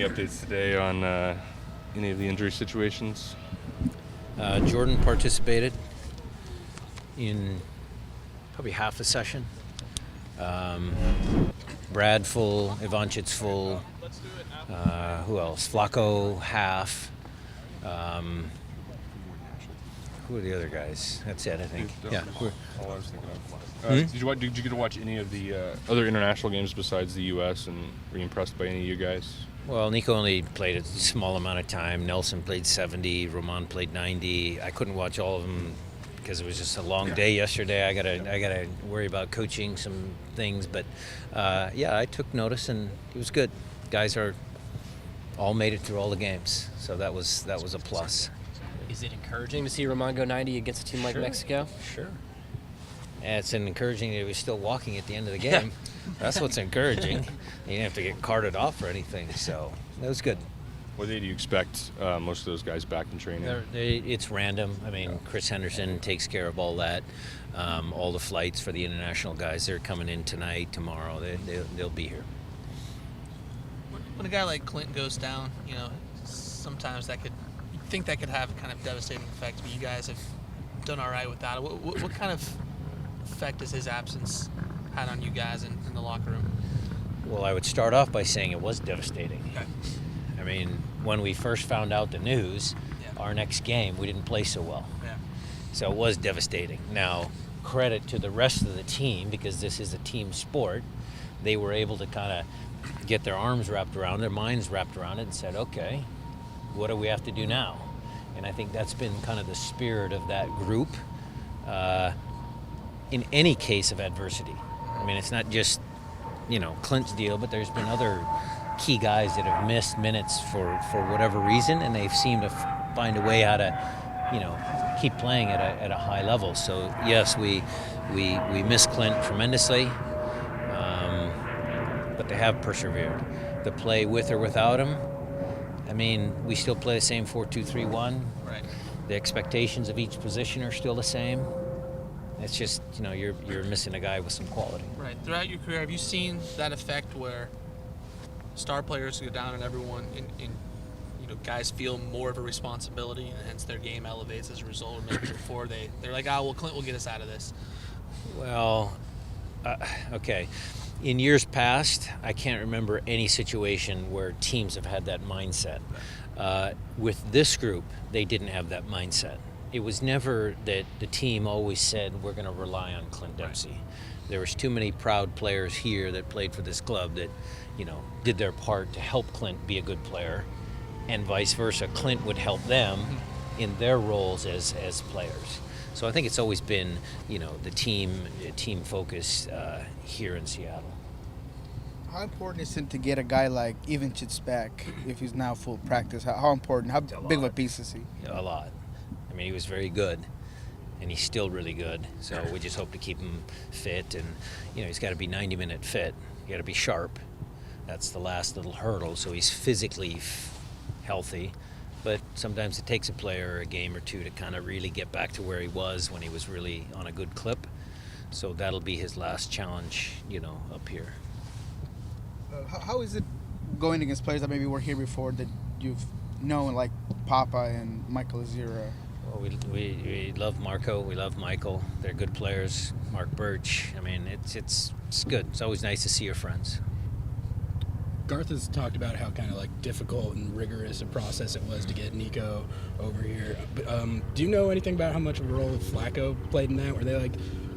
updates today on any of the injury situations? Jordan participated in probably half the session. Brad full, Ivanchit's full. Who else? Flacco half. Who are the other guys? That's it, I think. Yeah. All I was thinking of. Did you get to watch any of the other international games besides the U.S. and were you impressed by any of you guys? Well, Nico only played a small amount of time. Nelson played 70. Roman played 90. I couldn't watch all of them because it was just a long day yesterday. I gotta worry about coaching some things, but I took notice and it was good. Guys are all made it through all the games, so that was a plus. Is it encouraging to see Roman go 90 against a team like Mexico? Sure. And it's encouraging that he was still walking at the end of the game. That's what's encouraging. You didn't have to get carted off or anything, so that was good. What day do you expect most of those guys back in training? It's random. I mean, Chris Henderson takes care of all that. All the flights for the international guys, they're coming in tonight, tomorrow. They'll be here. When a guy like Clint goes down, sometimes that could have a kind of devastating effect, but you guys have done all right without it. What kind of effect has his absence had on you guys in the locker room? Well, I would start off by saying it was devastating. Okay. I mean, when we first found out the news, our next game, we didn't play so well. Yeah. So it was devastating. Now, credit to the rest of the team, because this is a team sport. They were able to kind of get their arms wrapped around, their minds wrapped around it, and said, okay, what do we have to do now? And I think that's been kind of the spirit of that group in any case of adversity. I mean, it's not just, Clint's deal, but there's been other key guys that have missed minutes for whatever reason, and they've seemed to find a way how to, keep playing at a high level. So, yes, we miss Clint tremendously, but they have persevered. The play with or without him, I mean, we still play the same 4-2-3-1. Right. The expectations of each position are still the same. It's just, you're missing a guy with some quality. Right. Throughout your career, have you seen that effect where star players go down and everyone, guys feel more of a responsibility and hence their game elevates as a result? Or maybe before they're like, Clint will get us out of this. Well, okay. In years past, I can't remember any situation where teams have had that mindset. With this group, they didn't have that mindset. It was never that the team always said, we're going to rely on Clint Dempsey. Right. There was too many proud players here that played for this club that, did their part to help Clint be a good player, and vice versa. Clint would help them in their roles as players. So I think it's always been, the team focus here in Seattle. How important is it to get a guy like Ivanchit's back if he's now full practice? How important? How big of a piece is he? A lot. I mean, he was very good, and he's still really good. So we just hope to keep him fit, and he's got to be 90-minute fit. You got to be sharp. That's the last little hurdle. So he's physically healthy. But sometimes it takes a player a game or two to kind of really get back to where he was when he was really on a good clip. So that'll be his last challenge, up here. How is it going against players that maybe weren't here before that you've known, like Pappa and Micheal Azira? Well, we love Marco. We love Michael. They're good players. Mark Birch. I mean, it's good. It's always nice to see your friends. Garth has talked about how kind of like difficult and rigorous a process it was to get Nico over here. But do you know anything about how much of a role Flacco played in that? Were they like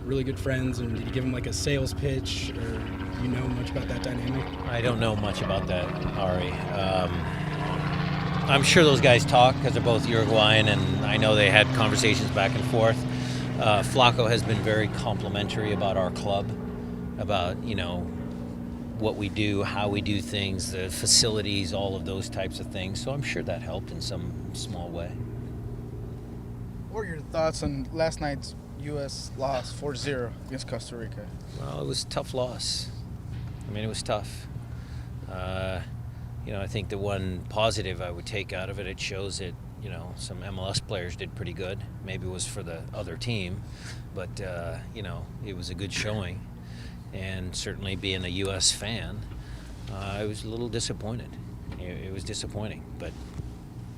really good friends, and did you give him like a sales pitch, or do you know much about that dynamic? I don't know much about that, Ari. I'm sure those guys talk because they're both Uruguayan, and I know they had conversations back and forth. Flacco has been very complimentary about our club, about what we do, how we do things, the facilities, all of those types of things. So I'm sure that helped in some small way. What are your thoughts on last night's U.S. loss 4-0 against Costa Rica? Well, it was a tough loss. I mean, it was tough. I think the one positive I would take out of it, it shows that, some MLS players did pretty good. Maybe it was for the other team, but, it was a good showing. And certainly being a U.S. fan, I was a little disappointed. it was disappointing. But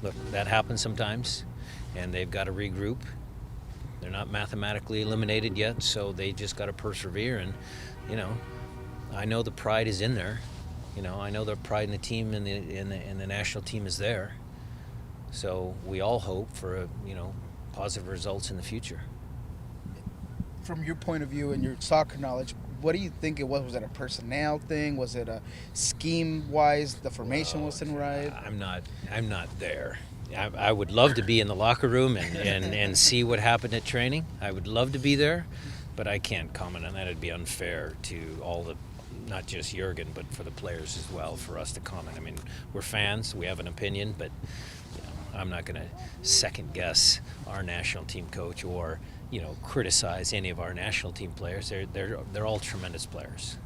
look, that happens sometimes, and they've got to regroup. They're not mathematically eliminated yet, so they just got to persevere. And I know the pride is in there. I know the pride in the team and the national team is there. So we all hope for positive results in the future. From your point of view and your soccer knowledge, what do you think it was? Was it a personnel thing? Was it a scheme-wise? The formation wasn't right? I'm not there. I would love to be in the locker room and see what happened at training. I would love to be there, but I can't comment on that. It'd be unfair to all the, not just Jurgen, but for the players as well, for us to comment. I mean, we're fans. We have an opinion, but I'm not going to second guess our national team coach or criticize any of our national team players. They're all tremendous players.